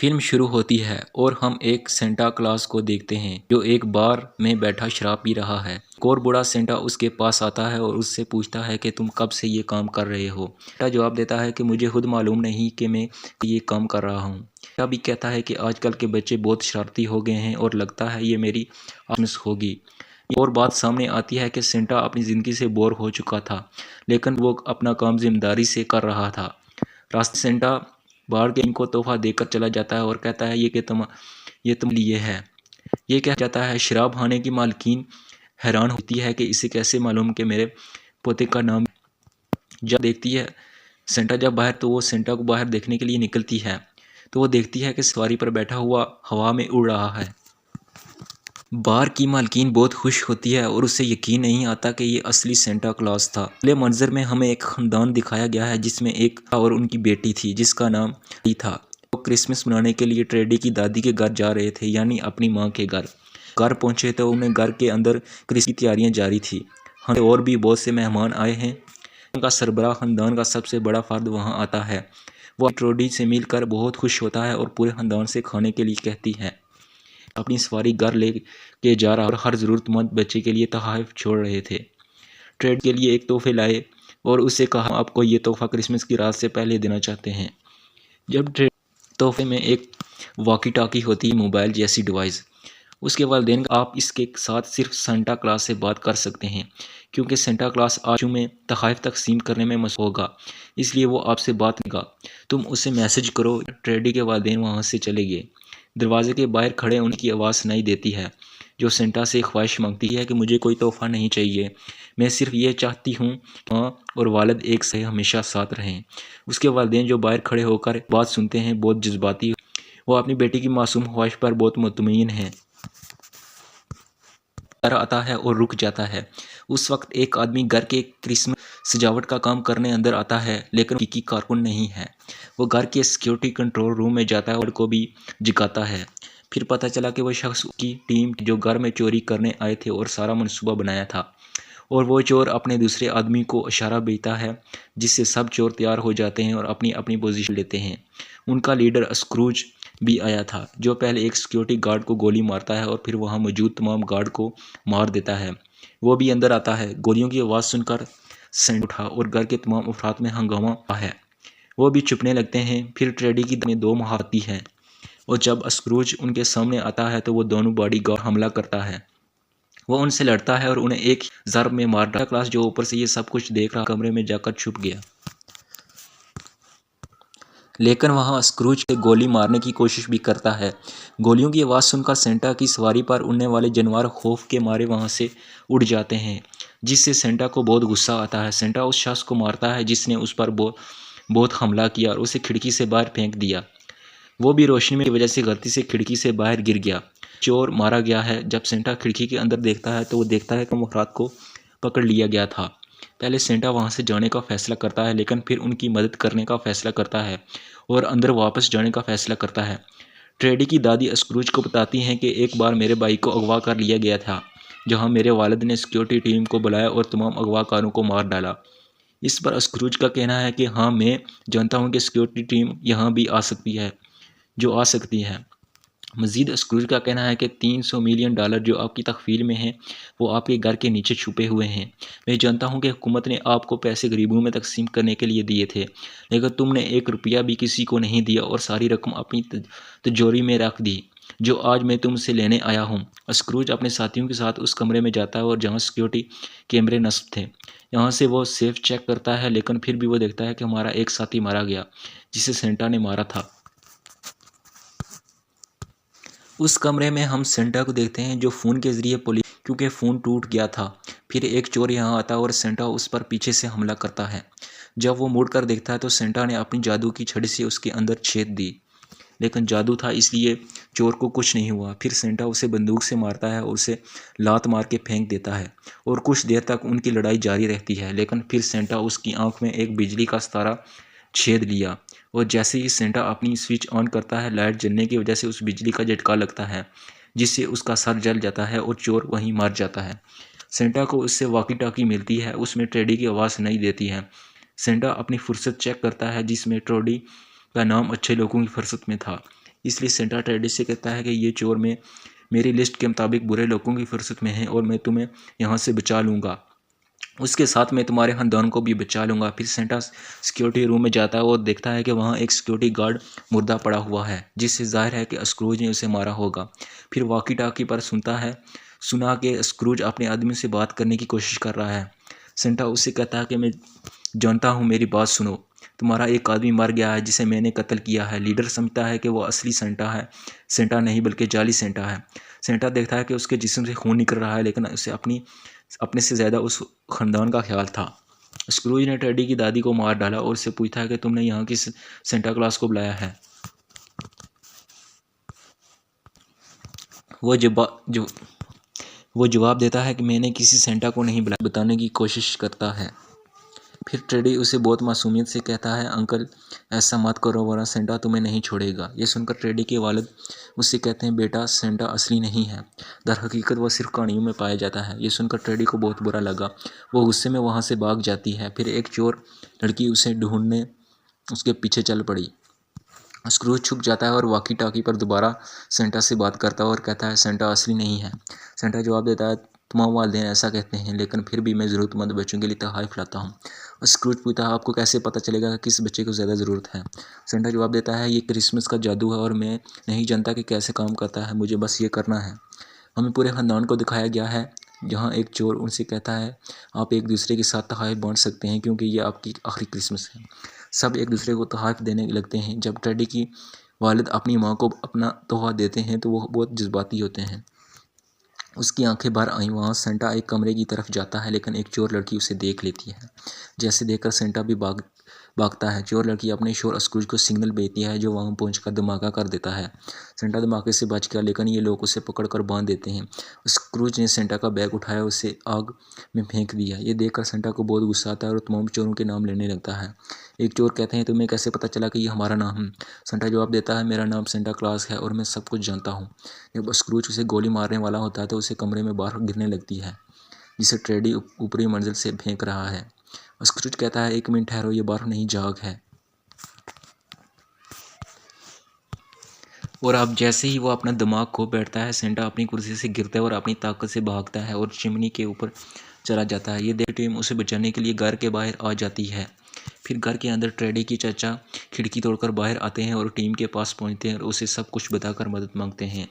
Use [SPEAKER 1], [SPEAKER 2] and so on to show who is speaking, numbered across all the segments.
[SPEAKER 1] Film शुरू होती है और हम एक सेंटा क्लॉज को देखते हैं जो एक बार में बैठा शराब पी रहा है। एक और बूढ़ा सेंटा उसके पास आता है और उससे पूछता है कि तुम कब से ये काम कर रहे हो। सेंटा जवाब देता है कि मुझे खुद मालूम नहीं कि मैं ये काम कर रहा हूँ। सेंटा भी कहता है कि आजकल के बच्चे बहुत शरारती हो गए हैं और लगता है ये मेरी आत्मस होगी। एक और बात सामने आती है कि सेंटा अपनी ज़िंदगी से बोर हो चुका था, लेकिन वो अपना काम जिम्मेदारी से कर रहा था। रास्ते सेंटा बाहर के इनको तोहफा देकर चला जाता है और कहता है ये तुम लिए है। ये कह जाता है। शराब खाने की मालकिन हैरान होती है कि इसे कैसे मालूम कि मेरे पोते का नाम। जब देखती है सेंटा जब बाहर तो वो सेंटा को बाहर देखने के लिए निकलती है तो वो देखती है कि सवारी पर बैठा हुआ हवा में उड़ रहा है। बार की मालकिन बहुत खुश होती है और उसे यकीन नहीं आता कि ये असली सेंटा क्लॉज था। अगले मंजर में हमें एक खानदान दिखाया गया है जिसमें एक और उनकी बेटी थी जिसका नाम टेडी था। वो क्रिसमस मनाने के लिए टेडी की दादी के घर जा रहे थे, यानी अपनी माँ के घर। घर पहुंचे तो उन्हें घर के अंदर क्रिसमस की तैयारियां जारी थी। हमें और भी बहुत से मेहमान आए हैं। उनका सरबराह खानदान का सबसे बड़ा फर्द वहाँ आता है। वो टेडी से मिलकर बहुत खुश होता है और पूरे खानदान से खाने के लिए कहती है। अपनी सवारी घर ले के जा रहा और हर ज़रूरतमंद बच्चे के लिए तोहफे छोड़ रहे थे। ट्रेड के लिए एक तोहफे लाए और उससे कहा हम आपको ये तोहफा क्रिसमस की रात से पहले देना चाहते हैं। जब ट्रेड तोहफे में एक वॉकी टॉकी होती है, मोबाइल जैसी डिवाइस। उसके वालिदैन आप इसके साथ सिर्फ सेंटा क्लॉज से बात कर सकते हैं क्योंकि सेंटा क्लॉज आज में तोहफे तकसीम करने में मसरूफ होगा, इसलिए वो आपसे बात नहीं करेगा। तुम उसे मैसेज करो। ट्रेडी के वालिदैन वहाँ से चले गए। दरवाजे के बाहर खड़े उनकी आवाज़ सुनाई देती है जो सेंटा से ख्वाहिश मांगती है कि मुझे कोई तोहफा नहीं चाहिए, मैं सिर्फ ये चाहती हूँ माँ और वालिद एक से हमेशा साथ रहें। उसके वालिदैन जो बाहर खड़े होकर बात सुनते हैं बहुत जज्बाती। वो अपनी बेटी की मासूम ख्वाहिश पर बहुत मुतमईन हैं। आता है और रुक जाता है। उस वक्त एक आदमी घर के क्रिसमस सजावट का काम करने अंदर आता है, लेकिन की कारकुन नहीं है। वो घर के सिक्योरिटी कंट्रोल रूम में जाता है और को भी जगाता है। फिर पता चला कि वो शख्स की टीम जो घर में चोरी करने आए थे और सारा मनसूबा बनाया था। और वो चोर अपने दूसरे आदमी को इशारा भेजता है जिससे सब चोर तैयार हो जाते हैं और अपनी अपनी पोजीशन लेते हैं। उनका लीडर स्क्रूज भी आया था जो पहले एक सिक्योरिटी गार्ड को गोली मारता है और फिर वहां मौजूद तमाम गार्ड को मार देता है। वो भी अंदर आता है। गोलियों की आवाज़ सुनकर सेंट उठा और घर के तमाम अफराद में हंगामा है। वो भी छुपने लगते हैं। फिर ट्रेडी की में दो महारती है और जब स्क्रूज उनके सामने आता है तो वो दोनों बॉडी गार्ड हमला करता है। वो उनसे लड़ता है और उन्हें एक ज़रब में मार डालता है। क्लास जो ऊपर से ये सब कुछ देख रहा कमरे में जाकर छुप गया, लेकिन वहाँ स्क्रूज से गोली मारने की कोशिश भी करता है। गोलियों की आवाज़ सुनकर सेंटा की सवारी पर उड़ने वाले जानवर खौफ के मारे वहाँ से उड़ जाते हैं, जिससे सेंटा को बहुत गुस्सा आता है। सेंटा उस शख्स को मारता है जिसने उस पर बहुत हमला किया और उसे खिड़की से बाहर फेंक दिया। वो भी रोशनी की वजह से गलती से खिड़की से बाहर गिर गया। चोर मारा गया है। जब सेंटा खिड़की के अंदर देखता है तो वो देखता है कि मुखरात को पकड़ लिया गया था। पहले सेंटा वहाँ से जाने का फैसला करता है, लेकिन फिर उनकी मदद करने का फैसला करता है और अंदर वापस जाने का फैसला करता है। ट्रेडी की दादी स्क्रूज को बताती हैं कि एक बार मेरे भाई को अगवा कर लिया गया था, जहाँ मेरे वालिद ने सिक्योरिटी टीम को बुलाया और तमाम अगवाकारों को मार डाला। इस पर स्क्रूज का कहना है कि हाँ, मैं जानता हूँ कि सिक्योरिटी टीम यहाँ भी आ सकती है। मजीद स्क्रूज का कहना है कि $300 मिलियन जो आपकी तखफील में हैं वो आपके घर के नीचे छुपे हुए हैं। मैं जानता हूं कि हुकूमत ने आपको पैसे गरीबों में तकसीम करने के लिए दिए थे, लेकिन तुमने एक रुपया भी किसी को नहीं दिया और सारी रकम अपनी तिजोरी में रख दी जो आज मैं तुमसे लेने आया हूं। स्क्रूज अपने साथियों के साथ उस कमरे में जाता है और जहां सिक्योरिटी कैमरे नस्ब थे। यहाँ से वो सेफ चेक करता है, लेकिन फिर भी वो देखता है कि हमारा एक साथी मारा गया जिसे सेंटा ने मारा था। उस कमरे में हम सेंटा को देखते हैं जो फ़ोन के ज़रिए पुलिस, क्योंकि फ़ोन टूट गया था। फिर एक चोर यहाँ आता है और सेंटा उस पर पीछे से हमला करता है। जब वो मुड़कर देखता है तो सेंटा ने अपनी जादू की छड़ी से उसके अंदर छेद दी, लेकिन जादू था इसलिए चोर को कुछ नहीं हुआ। फिर सेंटा उसे बंदूक से मारता है और उसे लात मार के फेंक देता है और कुछ देर तक उनकी लड़ाई जारी रहती है। लेकिन फिर सेंटा उसकी आंख में एक बिजली का सितारा छेद लिया और जैसे ही सेंटा अपनी स्विच ऑन करता है, लाइट जलने की वजह से उस बिजली का झटका लगता है जिससे उसका सर जल जाता है और चोर वहीं मर जाता है। सेंटा को उससे वॉकी टॉकी मिलती है, उसमें ट्रेडी की आवाज़ सुनाई देती है। सेंटा अपनी फुर्सत चेक करता है जिसमें ट्रेडी का नाम अच्छे लोगों की फुर्सत में था। इसलिए सेंटा टेडी से कहता है कि ये चोर में मेरी लिस्ट के मुताबिक बुरे लोगों की फुर्सत में है और मैं तुम्हें यहाँ से बचा लूँगा, उसके साथ मैं तुम्हारे खानदान को भी बचा लूँगा। फिर सेंटा सिक्योरिटी रूम में जाता है और देखता है कि वहाँ एक सिक्योरिटी गार्ड मुर्दा पड़ा हुआ है, जिससे जाहिर है कि स्क्रूज ने उसे मारा होगा। फिर वॉकी टॉकी पर सुना कि स्क्रूज अपने आदमी से बात करने की कोशिश कर रहा है। सेंटा उससे कहता है कि मैं जानता हूँ, मेरी बात सुनो, तुम्हारा एक आदमी मर गया है जिसे मैंने कत्ल किया है। लीडर समझता है कि वो असली सेंटा है, सेंटा नहीं बल्कि जाली सेंटा है। सेंटा देखता है कि उसके जिस्म से खून निकल रहा है, लेकिन उसे अपने से ज़्यादा उस ख़ानदान का ख्याल था। स्क्रूज ने टेडी की दादी को मार डाला और उससे पूछता है कि तुमने यहाँ किस सेंटा क्लॉज को बुलाया है। वो जो वो जवाब देता है कि मैंने किसी सेंटा को नहीं बुलाया, बताने की कोशिश करता है। फिर टेडी उसे बहुत मासूमियत से कहता है, अंकल ऐसा मत करो वरना सेंटा तुम्हें नहीं छोड़ेगा। ये सुनकर टेडी के वालिद उससे कहते हैं, बेटा सेंटा असली नहीं है, दर हकीकत वह सिर्फ कहानियों में पाया जाता है। ये सुनकर टेडी को बहुत बुरा लगा, वो गुस्से में वहाँ से भाग जाती है। फिर एक चोर लड़की उसे ढूंढने उसके पीछे चल पड़ी। स्क्रूज छुप जाता है और वॉकी टॉकी पर दोबारा सेंटा से बात करता है और कहता है, सेंटा असली नहीं है। सेंटा जवाब देता है, तुम्हारे वालिदैन ऐसा कहते हैं, लेकिन फिर भी मैं ज़रूरतमंद बच्चों के लिए तोहफ़े लाता हूँ। स्क्रूज पूछता है, आपको कैसे पता चलेगा कि किस बच्चे को ज़्यादा ज़रूरत है। सेंटा जवाब देता है, ये क्रिसमस का जादू है और मैं नहीं जानता कि कैसे काम करता है, मुझे बस ये करना है। हमें पूरे ख़ानदान को दिखाया गया है, जहाँ एक चोर उनसे कहता है, आप एक दूसरे के साथ तोहफ़े बांट सकते हैं क्योंकि ये आपकी आखिरी क्रिसमस है। सब एक दूसरे को तोहफ़े देने लगते हैं। जब टेडी की वालिद अपनी माँ को अपना तोहफ़ा देते हैं तो वो बहुत जज्बाती होते हैं। उसकी आंखें बाहर आई। वहाँ सेंटा एक कमरे की तरफ जाता है, लेकिन एक चोर लड़की उसे देख लेती है। जैसे देखकर सेंटा भी भागता है। चोर लड़की अपने शोर स्क्रूज को सिग्नल भेजती है, जो वहाँ पहुंचकर धमाका कर देता है। सेंटा धमाके से बच गया, लेकिन ये लोग उसे पकड़कर बांध देते हैं। स्क्रूज ने सेंटा का बैग उठाया, उसे आग में फेंक दिया। ये देखकर सेंटा को बहुत गुस्सा आता है और तमाम चोरों के नाम लेने लगता है। एक चोर कहते हैं, तुम्हें कैसे पता चला कि ये हमारा नाम है। सेंटा जवाब देता है, मेरा नाम सेंटा क्लॉज है और मैं सब कुछ जानता हूँ। जब स्क्रूज उसे गोली मारने वाला होता है तो उसे कमरे में बाहर गिरने लगती है, जिसे टेडी ऊपरी मंजिल से फेंक रहा है। स्क्रूज कहता है, एक मिनट ठहरो, ये बाहर नहीं जाग है। और अब जैसे ही वो अपना दिमाग खो बैठता है, सेंटा अपनी कुर्सी से गिरता है और अपनी ताकत से भागता है और चिमनी के ऊपर चला जाता है। ये देख टीम उसे बचाने के लिए घर के बाहर आ जाती है। फिर घर के अंदर टेडी की चाचा खिड़की तोड़कर बाहर आते हैं और टीम के पास पहुंचते हैं और उसे सब कुछ बताकर मदद मांगते हैं।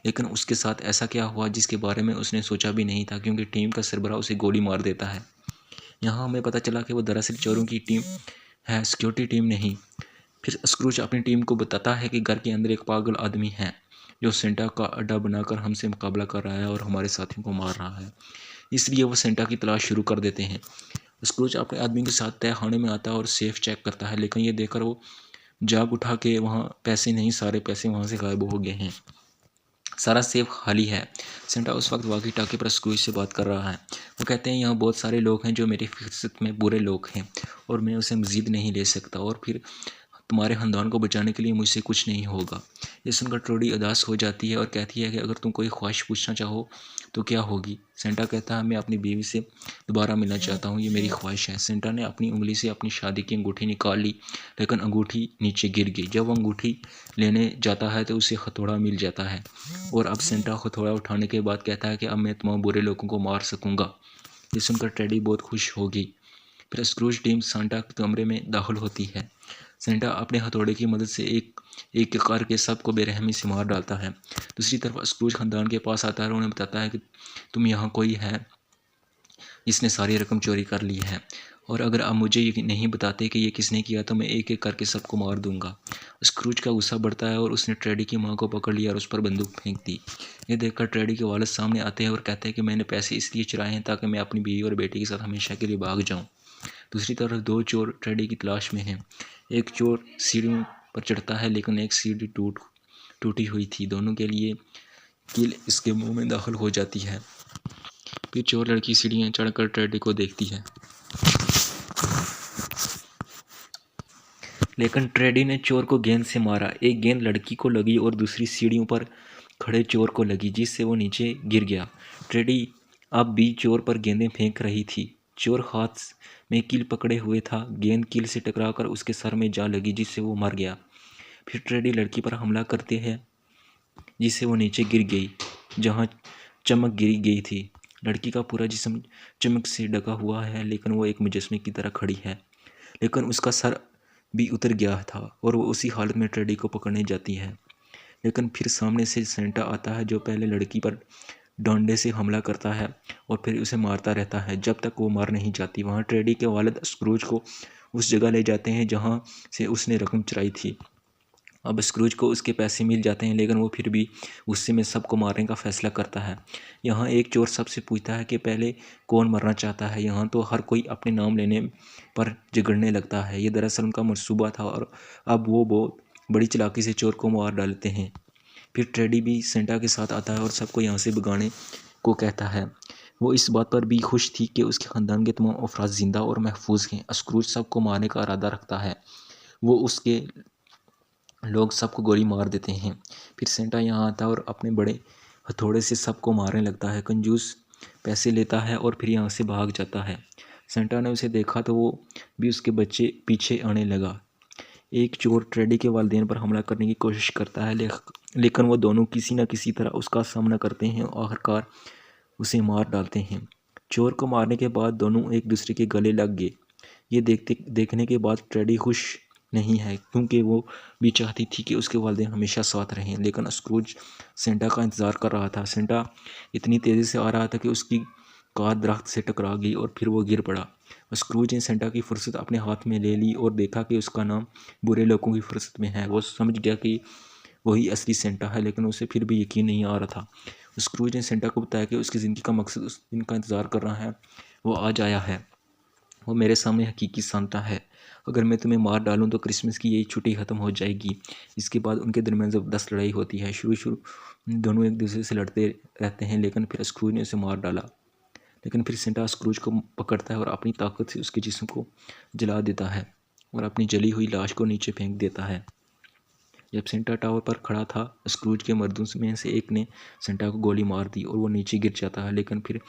[SPEAKER 1] लेकिन उसके साथ ऐसा क्या हुआ जिसके बारे में उसने सोचा भी नहीं था, क्योंकि टीम का सरबराह उसे गोली मार देता है। यहाँ हमें पता चला कि वो दरअसल चोरों की टीम है, सिक्योरिटी टीम नहीं। फिर स्क्रूज अपनी टीम को बताता है कि घर के अंदर एक पागल आदमी है जो सेंटा का अड्डा बनाकर हमसे मुकाबला कर रहा है और हमारे साथियों को मार रहा है। इसलिए वो सेंटा की तलाश शुरू कर देते हैं। स्क्रूज अपने आदमी के साथ तय खाने में आता है और सेफ चेक करता है, लेकिन ये देखकर वो जाग उठा के वहाँ पैसे नहीं, सारे पैसे वहाँ से गायब हो गए हैं। सारा सेफ खाली है। सेंटा उस वक्त वॉकी टॉकी पर स्क्रूज से बात कर रहा है। वो कहते हैं, यहाँ बहुत सारे लोग हैं जो मेरी फिरसत में बुरे लोग हैं और मैं उसे मज़ीद नहीं ले सकता, और फिर तुम्हारे ख़ानदान को बचाने के लिए मुझसे कुछ नहीं होगा। ये सुनकर ट्रोडी उदास हो जाती है और कहती है कि अगर तुम कोई ख्वाहिश पूछना चाहो तो क्या होगी। सेंटा कहता है, मैं अपनी बीवी से दोबारा मिलना चाहता हूँ, ये मेरी ख्वाहिश है। सेंटा ने अपनी उंगली से अपनी शादी की अंगूठी निकाल ली, लेकिन अंगूठी नीचे गिर गई। जब वो अंगूठी लेने जाता है तो उसे हथौड़ा मिल जाता है, और अब सेंटा हथौड़ा उठाने के बाद कहता है कि अब मैं तमाम बुरे लोगों को मार सकूँगा। ये सुनकर टेडी बहुत खुश होगी। फिर स्क्रूज टीम सेंटा के कमरे में दाखिल होती है। सेंटा अपने हथौड़े की मदद से एक एक करके सबको बेरहमी से मार डालता है। दूसरी तरफ स्क्रूज खानदान के पास आता है और उन्हें बताता है कि तुम यहाँ कोई है जिसने सारी रकम चोरी कर ली है, और अगर आप मुझे ये नहीं बताते कि ये किसने किया तो मैं एक एक करके सबको मार दूंगा। स्क्रूज का गुस्सा बढ़ता है और उसने ट्रेडी की माँ को पकड़ लिया और उस पर बंदूक फेंक दी। ये देखकर ट्रेडी के वालिद सामने आते हैं और कहते हैं कि मैंने पैसे इसलिए चुराए हैं ताकि मैं अपनी बीवी और बेटी के साथ हमेशा के लिए भाग जाऊँ। दूसरी तरफ दो चोर ट्रेडी की तलाश में हैं। एक चोर सीढ़ियों पर चढ़ता है, लेकिन एक सीढ़ी टूटी हुई थी। दोनों के लिए कील इसके मुंह में दाखिल हो जाती है। फिर चोर लड़की सीढ़ियाँ चढ़कर ट्रेडी को देखती है, लेकिन ट्रेडी ने चोर को गेंद से मारा। एक गेंद लड़की को लगी और दूसरी सीढ़ियों पर खड़े चोर को लगी, जिससे वो नीचे गिर गया। ट्रेडी अब भी चोर पर गेंदें फेंक रही थी। चोर हाथ में कील पकड़े हुए था। गेंद कील से टकराकर उसके सर में जा लगी, जिससे वो मर गया। फिर टेडी लड़की पर हमला करते हैं जिससे वो नीचे गिर गई जहाँ चमक गिरी गई थी। लड़की का पूरा जिस्म चमक से ढका हुआ है लेकिन वो एक मुजस्मे की तरह खड़ी है, लेकिन उसका सर भी उतर गया था और वो उसी हालत में टेडी को पकड़ने जाती है। लेकिन फिर सामने से सेंटा आता है जो पहले लड़की पर डंडे से हमला करता है और फिर उसे मारता रहता है जब तक वो मार नहीं जाती। वहाँ टेडी के वालिद स्क्रूज को उस जगह ले जाते हैं जहाँ से उसने रकम चुराई थी। अब स्क्रूज को उसके पैसे मिल जाते हैं लेकिन वो फिर भी गुस्से में सबको मारने का फैसला करता है। यहाँ एक चोर सबसे पूछता है कि पहले कौन मरना चाहता है। यहाँ तो हर कोई अपने नाम लेने पर झगड़ने लगता है। ये दरअसल उनका मंसूबा था और अब वो बहुत बड़ी चालाकी से चोर को मार डालते हैं। फिर टेडी भी सेंटा के साथ आता है और सबको यहाँ से भगाने को कहता है। वो इस बात पर भी खुश थी कि उसके ख़ानदान के तमाम अफराद जिंदा और महफूज हैं। स्क्रूज सबको मारने का इरादा रखता है। वो उसके लोग सबको गोली मार देते हैं। फिर सेंटा यहाँ आता है और अपने बड़े हथौड़े से सबको मारने लगता है। कंजूस पैसे लेता है और फिर यहाँ से भाग जाता है। सेंटा ने उसे देखा तो वो भी उसके बच्चे पीछे आने लगा। एक चोर टेडी के वालिदैन पर हमला करने की कोशिश करता है लेकिन वो दोनों किसी न किसी तरह उसका सामना करते हैं और आखिरकार उसे मार डालते हैं। चोर को मारने के बाद दोनों एक दूसरे के गले लग गए। ये देखने के बाद टेडी खुश नहीं है क्योंकि वो भी चाहती थी कि उसके वालिदैन हमेशा साथ रहें, लेकिन स्क्रूज सेंटा का इंतज़ार कर रहा था। सेंटा इतनी तेज़ी से आ रहा था कि उसकी कार दरख्त से टकरा गई और फिर वो गिर पड़ा। स्क्रूज ने सेंटा की फुर्सत अपने हाथ में ले ली और देखा कि उसका नाम बुरे लोगों की फुर्सत में है। वो समझ गया कि वही असली सेंटा है, लेकिन उसे फिर भी यकीन नहीं आ रहा था। स्क्रूज ने सेंटा को बताया कि उसकी ज़िंदगी का मकसद उस दिन का इंतज़ार कर रहा है, वो आज आया है। वो मेरे सामने हकीकी सांता है। अगर मैं तुम्हें मार डालूं तो क्रिसमस की यही छुट्टी ख़त्म हो जाएगी। इसके बाद उनके दरमियान ज़बरदस्त लड़ाई होती है। शुरू दोनों एक दूसरे से लड़ते रहते हैं लेकिन फिर स्क्रूज ने उसे मार डाला। लेकिन फिर सेंटा स्क्रूज को पकड़ता है और अपनी ताकत से उसके जिस्म को जला देता है और अपनी जली हुई लाश को नीचे फेंक देता है। जब सेंटा टावर पर खड़ा था, स्क्रूज के मर्दों में से एक ने सेंटा को गोली मार दी और वो नीचे गिर जाता है, लेकिन फिर